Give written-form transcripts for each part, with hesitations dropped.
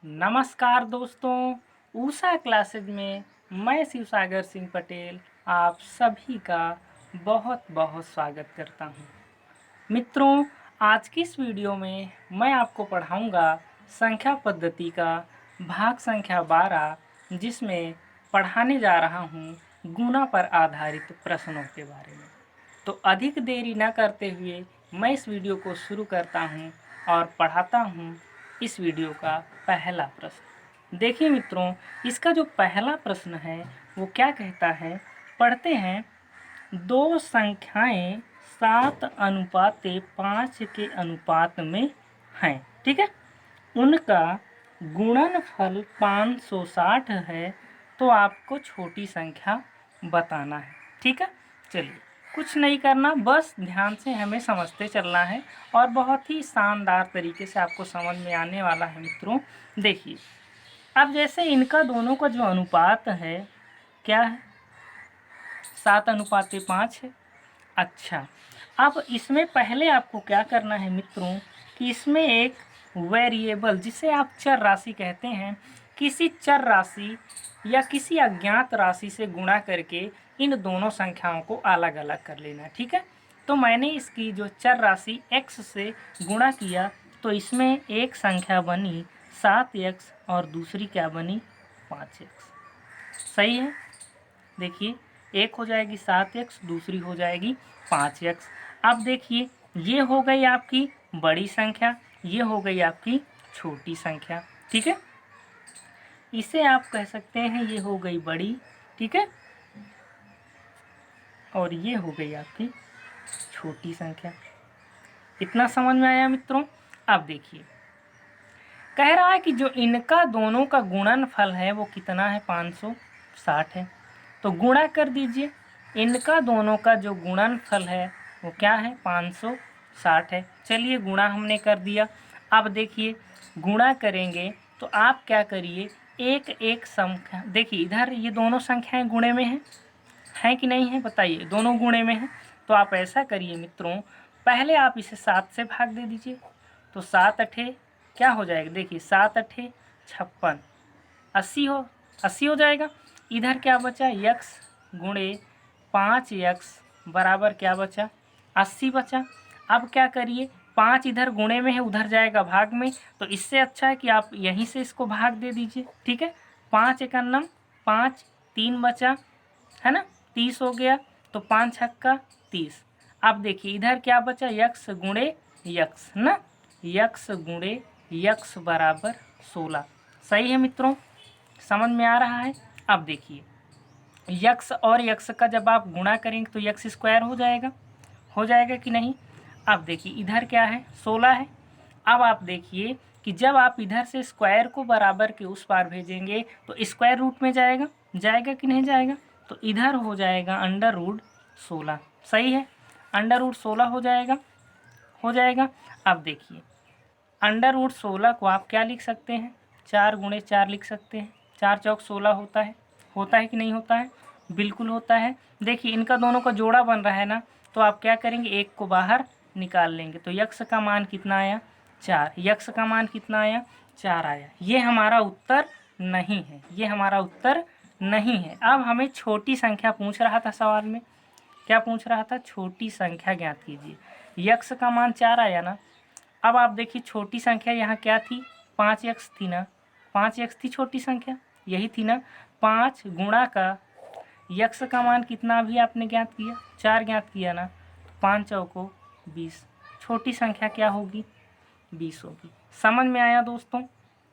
नमस्कार दोस्तों, ऊषा क्लासेज में मैं शिव सागर सिंह पटेल आप सभी का बहुत बहुत स्वागत करता हूं। मित्रों, आज की इस वीडियो में मैं आपको पढ़ाऊंगा संख्या पद्धति का भाग संख्या 12, जिसमें पढ़ाने जा रहा हूं गुणा पर आधारित प्रश्नों के बारे में। तो अधिक देरी न करते हुए मैं इस वीडियो को शुरू करता हूं और पढ़ाता हूं इस वीडियो का पहला प्रश्न। देखिए मित्रों, इसका जो पहला प्रश्न है वो क्या कहता है, पढ़ते हैं। दो संख्याएं 7:5 के अनुपात में हैं, ठीक है। उनका गुणनफल 560 है, तो आपको छोटी संख्या बताना है, ठीक है। चलिए, कुछ नहीं करना, बस ध्यान से हमें समझते चलना है और बहुत ही शानदार तरीके से आपको समझ में आने वाला है। मित्रों देखिए, अब जैसे इनका दोनों का जो अनुपात है क्या है, 7:5 है। अच्छा, अब इसमें पहले आपको क्या करना है मित्रों कि इसमें एक वेरिएबल, जिसे आप चर राशि कहते हैं, किसी चर राशि या किसी अज्ञात राशि से गुणा करके इन दोनों संख्याओं को अलग अलग कर लेना है, ठीक है। तो मैंने इसकी जो चर राशि x से गुणा किया, तो इसमें एक संख्या बनी 7x और दूसरी क्या बनी 5x। सही है। देखिए, एक हो जाएगी 7x, दूसरी हो जाएगी 5x। अब देखिए, ये हो गई आपकी बड़ी संख्या, ये हो गई आपकी छोटी संख्या, ठीक है। इसे आप कह सकते हैं ये हो गई बड़ी, ठीक है, और ये हो गई आपकी छोटी संख्या। इतना समझ में आया मित्रों। अब देखिए, कह रहा है कि जो इनका दोनों का गुणनफल है वो कितना है, 560 है। तो गुणा कर दीजिए, इनका दोनों का जो गुणनफल है वो क्या है, 560 है। चलिए, गुणा हमने कर दिया। अब देखिए, गुणा करेंगे तो आप क्या करिए, एक एक संख्या, देखिए इधर ये दोनों संख्याएं गुणे में हैं कि नहीं है, बताइए, दोनों गुणे में हैं। तो आप ऐसा करिए मित्रों, पहले आप इसे 7 से भाग दे दीजिए। तो 7 अठे क्या हो जाएगा, देखिए 7 अठे 56, 80 हो जाएगा। इधर क्या बचा, यक्स गुणे 5x बराबर क्या बचा, 80 बचा। अब क्या करिए, 5 इधर गुणे में है, उधर जाएगा भाग में, तो इससे अच्छा है कि आप यहीं से इसको भाग दे दीजिए, ठीक है। 5 एकन्नम 5, 3 बचा, है ना, 30 हो गया। तो 5 छक्का 30। अब देखिए इधर क्या बचा, यक्स गुणे यक्स ना, यक्स गुणे यक्स बराबर 16। सही है मित्रों, समझ में आ रहा है। अब देखिए, यक्स और यक्स का जब आप गुणा करेंगे तो यक्स स्क्वायर हो जाएगा कि नहीं। अब देखिए इधर क्या है, 16 है। अब आप देखिए कि जब आप इधर से स्क्वायर को बराबर के उस पार भेजेंगे तो स्क्वायर रूट में जाएगा कि नहीं जाएगा। तो इधर हो जाएगा अंडर रूट 16। सही है, अंडर रूट 16 हो जाएगा। अब देखिए, अंडर रूट 16 को आप क्या लिख सकते हैं, 4 × 4 लिख सकते हैं। 4 चौक 16 होता है कि नहीं होता है, बिल्कुल होता है। देखिए, इनका दोनों का जोड़ा बन रहा है ना, तो आप क्या करेंगे, एक को बाहर निकाल लेंगे। तो यक्स का मान कितना आया, 4। यक्स का मान कितना आया, 4 आया। ये हमारा उत्तर नहीं है, ये हमारा उत्तर नहीं है। अब हमें छोटी संख्या पूछ रहा था सवाल में, क्या पूछ रहा था, छोटी संख्या ज्ञात कीजिए। यक्स का मान 4 आया ना। अब आप देखिए, छोटी संख्या यहाँ क्या थी, 5x थी ना, 5x थी छोटी संख्या, यही थी ना। 5 गुणा का यक्स का मान कितना अभी आपने ज्ञात किया, 4 ज्ञात किया ना। 5 चौको 20, छोटी संख्या क्या होगी, 20 होगी। समझ में आया दोस्तों,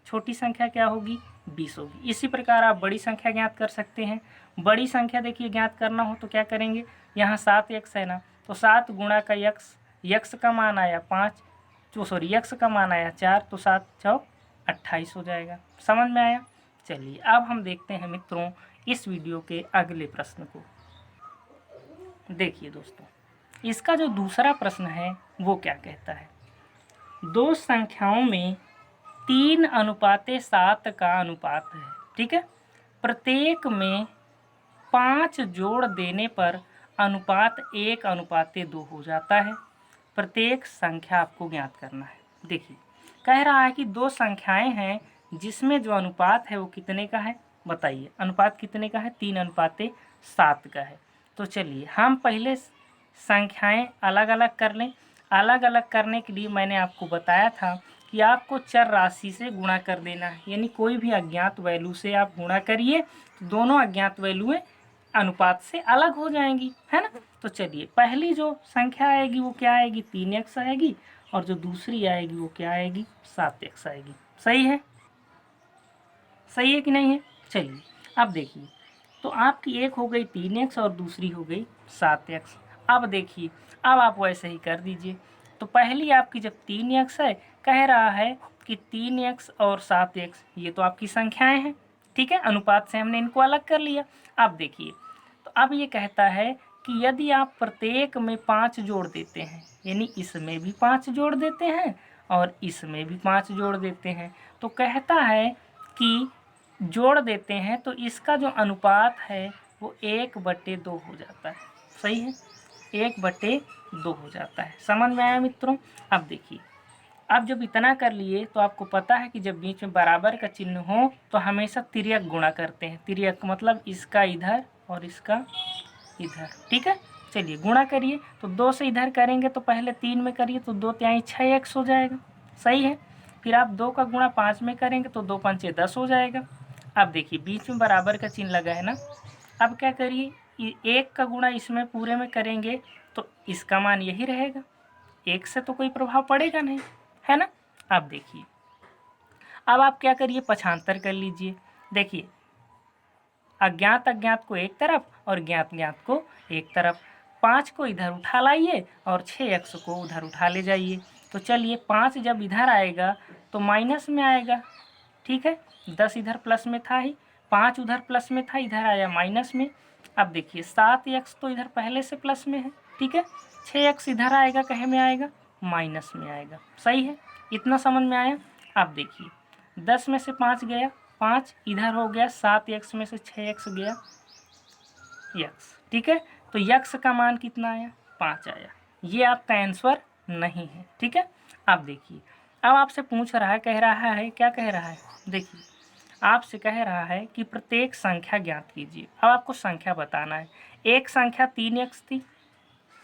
छोटी संख्या क्या होगी, 20 होगी। इसी प्रकार आप बड़ी संख्या ज्ञात कर सकते हैं। बड़ी संख्या देखिए ज्ञात करना हो तो क्या करेंगे, यहाँ 7x है ना, तो 7 गुणा का यक्स का मान आया 5, यक्स का मान आया 4, तो 7 चौक 28 हो जाएगा। समझ में आया। चलिए, अब हम देखते हैं मित्रों इस वीडियो के अगले प्रश्न को। देखिए दोस्तों, इसका जो दूसरा प्रश्न है वो क्या कहता है, दो संख्याओं में 3:7 का अनुपात है, ठीक है। प्रत्येक में 5 जोड़ देने पर अनुपात 1:2 हो जाता है। प्रत्येक संख्या आपको ज्ञात करना है। देखिए, कह रहा है कि दो संख्याएं हैं जिसमें जो अनुपात है वो कितने का है, बताइए। अनुपात कितने का है, 3:7 का है। तो चलिए हम पहले संख्याएं अलग अलग कर लें। अलग अलग करने के लिए मैंने आपको बताया था कि आपको चर राशि से गुणा कर देना है, यानी कोई भी अज्ञात वैल्यू से आप गुणा करिए तो दोनों अज्ञात वैल्यूएं अनुपात से अलग हो जाएंगी, है ना। तो चलिए पहली जो संख्या आएगी वो क्या आएगी, 3x आएगी, और जो दूसरी आएगी वो क्या आएगी, 7x आएगी। सही है, सही है कि नहीं है। चलिए अब देखिए, तो आपकी एक हो गई 3x और दूसरी हो गई 7x। अब देखिए, अब आप वैसे ही कर दीजिए। तो पहली आपकी जब 3x है, कह रहा है कि 3x और 7x ये तो आपकी संख्याएं हैं, ठीक है, अनुपात से हमने इनको अलग कर लिया। अब देखिए, तो अब ये कहता है कि यदि आप प्रत्येक में 5 जोड़ देते हैं, यानी इसमें भी 5 जोड़ देते हैं और इसमें भी 5 जोड़ देते हैं, तो कहता है कि जोड़ देते हैं तो इसका जो अनुपात है वो 1/2 हो जाता है। सही है, 1/2 हो जाता है। समझ में आया मित्रों। अब देखिए, अब जब इतना कर लिए तो आपको पता है कि जब बीच में बराबर का चिन्ह हो तो हमेशा तिर्यक गुणा करते हैं। तिर्यक मतलब इसका इधर और इसका इधर, ठीक है। चलिए गुणा करिए, तो 2 से इधर करेंगे तो पहले 3 में करिए तो 2 तिहाई 6x हो जाएगा। सही है। फिर आप 2 का गुणा 5 में करेंगे तो 2 पंचे 10 हो जाएगा। अब देखिए बीच में बराबर का चिन्ह लगा है ना। अब क्या करिए, 1 का गुणा इसमें पूरे में करेंगे तो इसका मान यही रहेगा, 1 से तो कोई प्रभाव पड़ेगा नहीं, है ना। अब देखिए, अब आप क्या करिए, पक्षांतर कर लीजिए। देखिए, अज्ञात अज्ञात को एक तरफ और ज्ञात ज्ञात को एक तरफ। 5 को इधर उठा लाइए और 6x को उधर उठा ले जाइए। तो चलिए 5 जब इधर आएगा तो माइनस में आएगा, ठीक है। 10 इधर प्लस में था ही, 5 उधर प्लस में था, इधर आया माइनस में। अब देखिए 7x तो इधर पहले से प्लस में है, ठीक है। 6x इधर आएगा, कहे में आएगा, माइनस में आएगा। सही है, इतना समझ में आया। अब देखिए 10 में से 5 गया, 5 इधर हो गया, 7x में से 6x गया x, ठीक है। तो x का मान कितना आया, 5 आया। ये आपका आंसर नहीं है, ठीक है। अब देखिए, अब आपसे पूछ रहा है, कह रहा है, क्या कह रहा है, देखिए आपसे कह रहा है कि प्रत्येक संख्या ज्ञात कीजिए। अब आपको संख्या बताना है। एक संख्या 3x थी,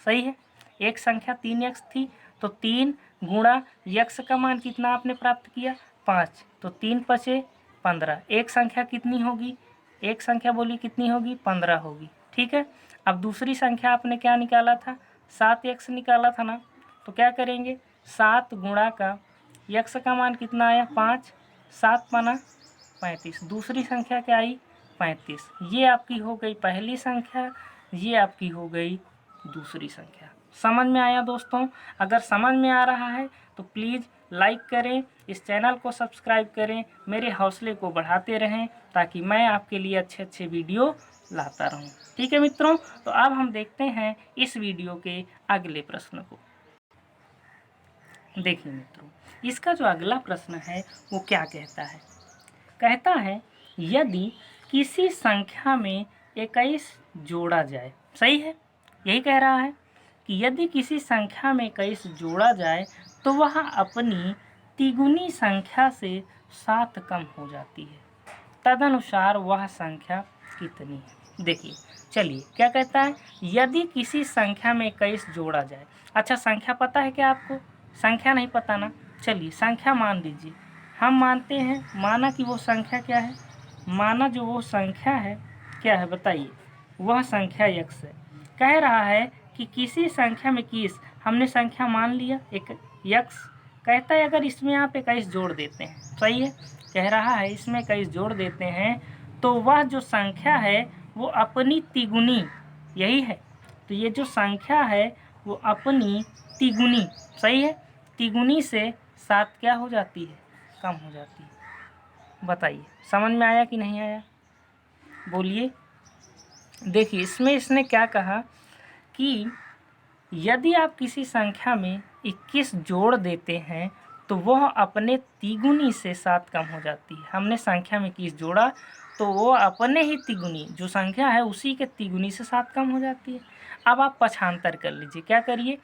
सही है, एक संख्या 3x थी, तो 3 गुणा x का मान कितना आपने प्राप्त किया, 5, तो 3 पचे 15। एक संख्या कितनी होगी, एक संख्या बोली कितनी होगी, 15 होगी, ठीक है। अब दूसरी संख्या आपने क्या निकाला था, 7x निकाला था ना। तो क्या करेंगे, 7 गुणा का x का मान कितना आया, 5, 7 पाना 35। दूसरी संख्या क्या आई, 35। ये आपकी हो गई पहली संख्या, ये आपकी हो गई दूसरी संख्या। समझ में आया दोस्तों। अगर समझ में आ रहा है तो प्लीज़ लाइक करें, इस चैनल को सब्सक्राइब करें, मेरे हौसले को बढ़ाते रहें ताकि मैं आपके लिए अच्छे अच्छे वीडियो लाता रहूं। ठीक है मित्रों, तो अब हम देखते हैं इस वीडियो के अगले प्रश्न को। देखिए मित्रों, इसका जो अगला प्रश्न है वो क्या कहता है, कहता है यदि किसी संख्या में 21 जोड़ा जाए। सही है, यही कह रहा है कि यदि किसी संख्या में 21 जोड़ा जाए तो वह अपनी तिगुनी संख्या से 7 कम हो जाती है, तदनुसार वह संख्या कितनी है। देखिए चलिए क्या कहता है, यदि किसी संख्या में 21 जोड़ा जाए। अच्छा, संख्या पता है क्या आपको, संख्या नहीं पता ना। चलिए संख्या मान लीजिए, हम मानते हैं, माना कि वो संख्या क्या है, माना जो वो संख्या है क्या है, बताइए, वह संख्या x है। कह रहा है कि किसी संख्या में 21, हमने संख्या मान लिया एक x। कहता है अगर इसमें आप 21 जोड़ देते हैं, सही है, कह रहा है इसमें 21 जोड़ देते हैं तो वह जो संख्या है वो अपनी तिगुनी, यही है, तो ये जो संख्या है वो अपनी तिगुनी, सही है, तिगुनी से 7 क्या हो जाती है, कम हो जाती है। बताइए समझ में आया कि नहीं आया, बोलिए। देखिए इसमें इसने क्या कहा कि यदि आप किसी संख्या में 21 जोड़ देते हैं तो वह अपने तिगुनी से 7 कम हो जाती है। हमने संख्या में 21 जोड़ा तो वो अपने ही तिगुनी, जो संख्या है उसी के तिगुनी से 7 कम हो जाती है। अब आप पक्षांतर कर लीजिए, क्या करिए,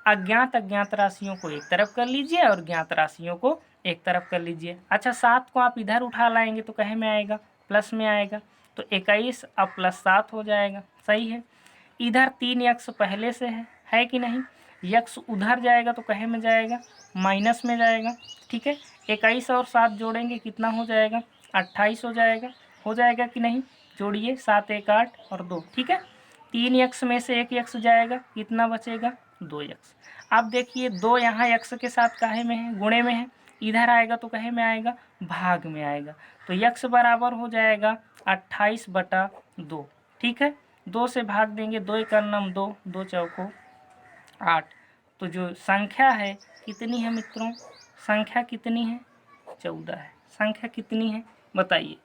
अज्ञात अज्ञात राशियों को एक तरफ कर लीजिए और ज्ञात राशियों को एक तरफ कर लीजिए। अच्छा 7 को आप इधर उठा लाएंगे तो कहे में आएगा, प्लस में आएगा, तो 21 अब प्लस 7 हो जाएगा। सही है। इधर 3 यक्स पहले से है कि नहीं, यक्स उधर जाएगा तो कहे में जाएगा, माइनस में जाएगा। ठीक है। 21 और 7 जोड़ेंगे कितना हो जाएगा, 28 हो जाएगा कि नहीं, जोड़िए 7 1 8 और 2। ठीक है। 3 यक्स में से 1 यक्स जाएगा, कितना बचेगा, 2 यक्स। अब देखिए 2 यहाँ यक्स के साथ काहे में है, गुणे में है, इधर आएगा तो कहे में आएगा, भाग में आएगा। तो यक्स बराबर हो जाएगा 28/2। ठीक है। 2 से भाग देंगे, 2 1 2, 2 चौको 8। तो जो संख्या है कितनी है मित्रों, संख्या कितनी है, 14 है। संख्या कितनी है बताइए,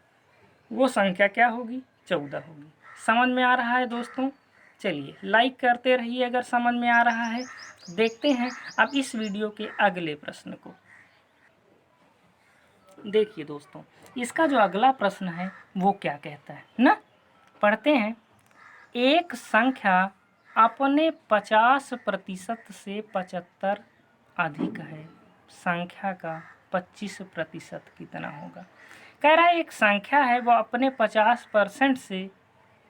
वो संख्या क्या होगी, 14 होगी। समझ में आ रहा है दोस्तों। चलिए लाइक करते रहिए अगर समझ में आ रहा है। देखते हैं अब इस वीडियो के अगले प्रश्न को। देखिए दोस्तों, इसका जो अगला प्रश्न है वो क्या कहता है ना, पढ़ते हैं। एक संख्या अपने 50% से 75 अधिक है, संख्या का 25% कितना होगा। कह रहा है एक संख्या है वो अपने 50% से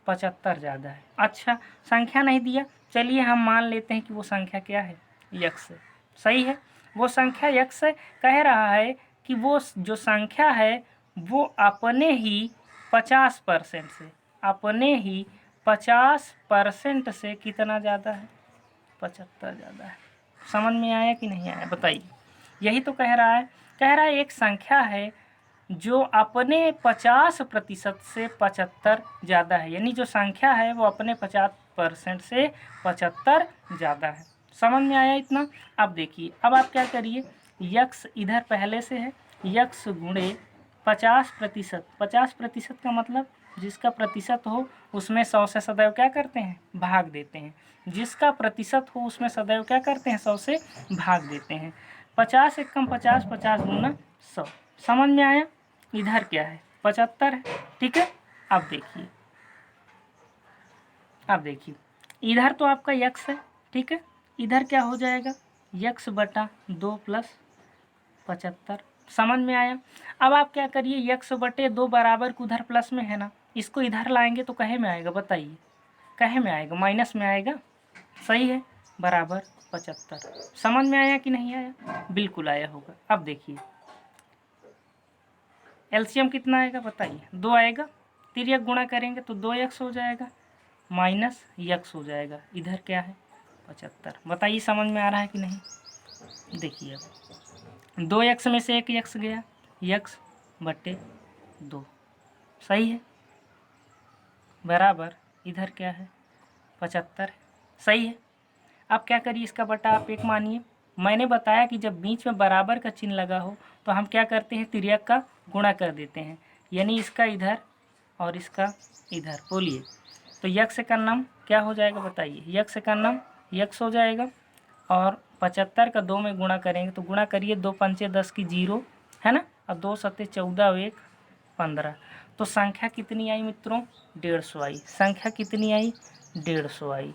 75 ज़्यादा है। अच्छा संख्या नहीं दिया, चलिए हम मान लेते हैं कि वो संख्या क्या है, यक्स है। सही है, वो संख्या यक्स है। कह रहा है कि वो जो संख्या है वो अपने ही 50% से, अपने ही 50% से कितना ज़्यादा है, 75 ज़्यादा है। समझ में आया कि नहीं आया बताइए। यही तो कह रहा है। कह रहा है एक संख्या है जो अपने 50% से 75 ज़्यादा है, यानी जो संख्या है वो अपने 50% से 75 ज़्यादा है। समझ में आया इतना। अब देखिए, अब आप क्या करिए, यक्स इधर पहले से है, यक्स गुणे 50%। 50% का मतलब जिसका प्रतिशत हो उसमें 100 से सदैव क्या करते हैं, भाग देते हैं। जिसका प्रतिशत हो उसमें सदैव क्या करते हैं, 100 से भाग देते हैं। 50 एकम 50, 50 गुना 100। समझ में आया। इधर क्या है, 75 है। ठीक है। अब देखिए, अब देखिए इधर तो आपका यक्स है। ठीक है। इधर क्या हो जाएगा, यक्स/2 प्लस 75। समझ में आया। अब आप क्या करिए, यक्स/2 बराबर को उधर प्लस में है ना, इसको इधर लाएंगे तो कहे में आएगा बताइए, कहे में आएगा, माइनस में आएगा। सही है, बराबर 75। समझ में आया कि नहीं आया, बिल्कुल आया होगा। अब देखिए एलसीएम कितना आएगा बताइए, 2 आएगा। तिर्यक गुणा करेंगे तो 2 यक्स हो जाएगा, माइनस यक्स हो जाएगा। इधर क्या है, 75। बताइए समझ में आ रहा है कि नहीं। देखिए अब 2 यक्स में से 1 यक्स गया, यक्स/2। सही है, बराबर इधर क्या है, 75 है। सही है। अब क्या करिए, इसका बटा आप 1 मानिए। मैंने बताया कि जब बीच में बराबर का चिन्ह लगा हो तो हम क्या करते हैं, तिर्यक का गुणा कर देते हैं, यानी इसका इधर और इसका इधर। बोलिए तो यक्स का नाम क्या हो जाएगा बताइए, यक्स का नाम यक्स हो जाएगा, और 75 का 2 में गुणा करेंगे तो गुणा करिए, 2 पंचे 10 की 0 है ना, और 2 सत्ते 14 और 1 15। तो संख्या कितनी आई मित्रों, 150 आई। संख्या कितनी आई, 150 आई।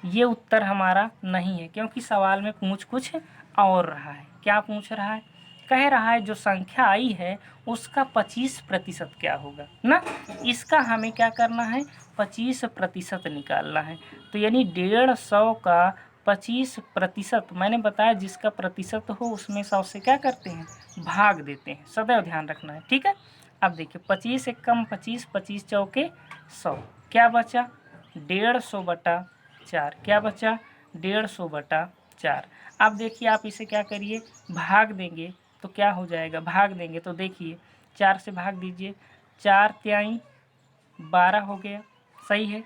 ये उत्तर हमारा नहीं है, क्योंकि सवाल में पूछ कुछ और रहा है। क्या पूछ रहा है, कह रहा है जो संख्या आई है उसका 25% क्या होगा ना, इसका हमें क्या करना है, 25% निकालना है। तो यानी 150 का 25%, मैंने बताया जिसका प्रतिशत हो उसमें 100 से क्या करते हैं, भाग देते हैं। सदैव ध्यान रखना है। ठीक है। अब देखिए 25 एकम 25, 25 चौके 100, क्या बचा, 150/4। क्या बचा, 150/4। अब देखिए आप इसे क्या करिए, भाग देंगे तो क्या हो जाएगा, भाग देंगे तो देखिए 4 से भाग दीजिए, 4 त्याई 12 हो गया। सही है।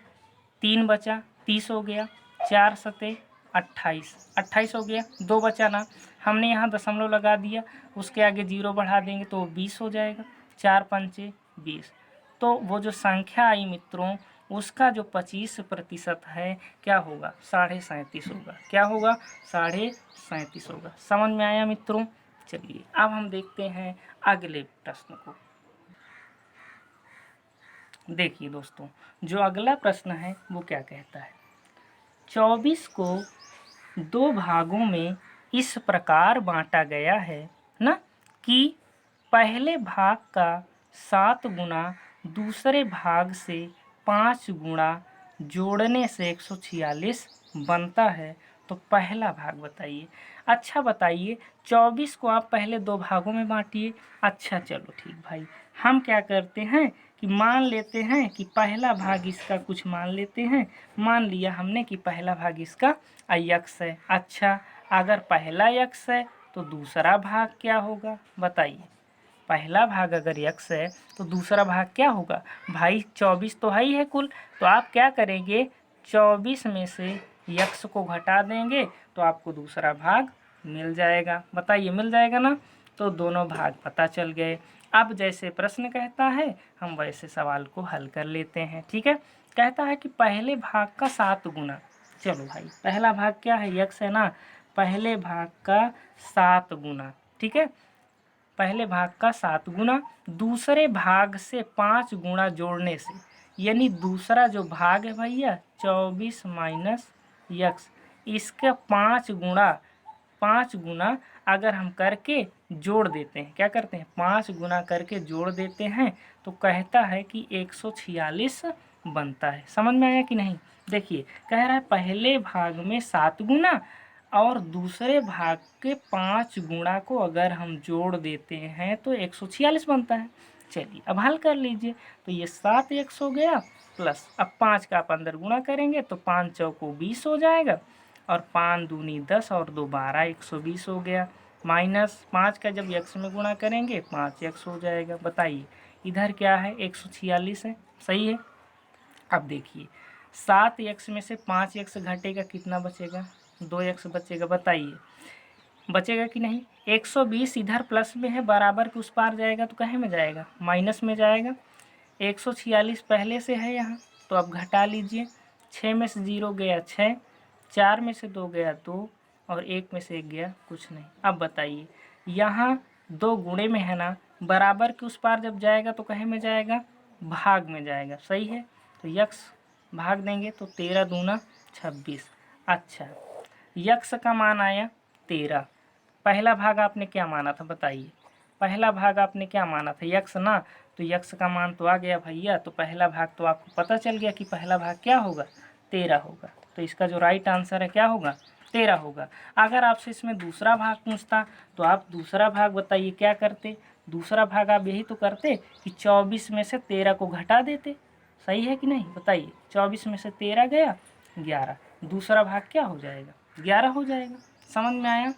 3 बचा, 30 हो गया, 4 सते 28, 28 हो गया। 2 बचा ना, हमने यहाँ दशमलव लगा दिया, उसके आगे 0 बढ़ा देंगे तो 20 हो जाएगा, 4 पंचे 20। तो वो जो संख्या आई मित्रों उसका जो 25% है क्या होगा, 37.5 होगा। क्या होगा, 37.5 होगा। समझ में आया मित्रों। चलिए अब हम देखते हैं अगले प्रश्न को। देखिए दोस्तों, जो अगला प्रश्न है वो क्या कहता है, 24 को 2 भागों में इस प्रकार बांटा गया है ना, कि पहले भाग का 7 गुना दूसरे भाग से 5 गुणा जोड़ने से 146 बनता है, तो पहला भाग बताइए। अच्छा बताइए, 24 को आप पहले 2 भागों में बांटिए। अच्छा चलो ठीक भाई, हम क्या करते हैं कि मान लेते हैं कि पहला भाग इसका कुछ मान लेते हैं। मान लिया हमने कि पहला भाग इसका x है। अच्छा, अगर पहला x है तो दूसरा भाग क्या होगा बताइए। पहला भाग अगर x है तो दूसरा भाग क्या होगा भाई। 24 तो है ही है कुल, तो आप क्या करेंगे 24 में से x को घटा देंगे तो आपको दूसरा भाग मिल जाएगा। बताइए मिल जाएगा ना। तो दोनों भाग पता चल गए। अब जैसे प्रश्न कहता है हम वैसे सवाल को हल कर लेते हैं। ठीक है, कहता है कि पहले भाग का 7 गुना। चलो भाई, पहला भाग क्या है x है ना, पहले भाग का 7 गुना। ठीक है, पहले भाग का 7 गुना दूसरे भाग से 5 गुणा जोड़ने से, यानी दूसरा जो भाग है भैया 24 माइनस x, इसका 5 गुना अगर हम करके जोड़ देते हैं, क्या करते हैं 5 गुना करके जोड़ देते हैं, तो कहता है कि 146 बनता है। समझ में आया कि नहीं। देखिए कह रहा है पहले भाग में 7 गुना और दूसरे भाग के 5 गुणा को अगर हम जोड़ देते हैं तो 146 बनता है। चलिए अब हल कर लीजिए। तो ये 7x हो गया, प्लस अब 5 का आप अंदर गुणा करेंगे तो 5 चौको 20 हो जाएगा, और 5 दूनी 10 और 2 12, 120 हो गया। माइनस 5 का जब x में गुणा करेंगे 5x हो जाएगा। बताइए इधर क्या है 146 है, सही है। अब देखिए 7x में से 5x घटेगा, कितना बचेगा 2x बचेगा। बताइए बचेगा कि नहीं। 120 इधर प्लस में है, बराबर के उस पार जाएगा तो कहे में जाएगा माइनस में जाएगा। 146 पहले से है यहाँ, तो अब घटा लीजिए। 6 में से 0 गया 6, 4 में से 2 गया 2, और 1 में से 1 गया कुछ नहीं। अब बताइए यहाँ 2 गुणे में है ना, बराबर के उस पार जब जाएगा तो कहे में जाएगा भाग में जाएगा, सही है। तो यक्स भाग देंगे तो 13 दूना 26। अच्छा, यक्स का मान आया 13। पहला भाग आपने क्या माना था बताइए। पहला भाग आपने क्या माना था यक्स ना, तो यक्स का मान तो आ गया भैया। तो पहला भाग तो आपको पता चल गया कि पहला भाग क्या होगा 13 होगा। तो इसका जो राइट आंसर है क्या होगा 13 होगा। अगर आपसे इसमें दूसरा भाग पूछता तो आप दूसरा भाग बताइए क्या करते। दूसरा भाग आप यही तो करते कि 24 में से 13 को घटा देते, सही है कि नहीं। बताइए 24 में से 13 गया 11, दूसरा भाग क्या हो जाएगा 11 हो जाएगा। समझ में आया।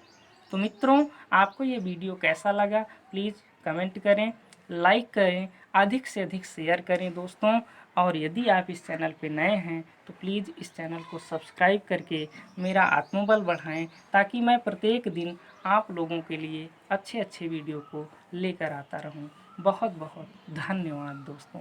तो मित्रों आपको ये वीडियो कैसा लगा प्लीज़ कमेंट करें, लाइक करें, अधिक से अधिक शेयर करें दोस्तों। और यदि आप इस चैनल पे नए हैं तो प्लीज़ इस चैनल को सब्सक्राइब करके मेरा आत्मबल बढ़ाएं, ताकि मैं प्रत्येक दिन आप लोगों के लिए अच्छे अच्छे वीडियो को लेकर आता रहूं। बहुत बहुत धन्यवाद दोस्तों।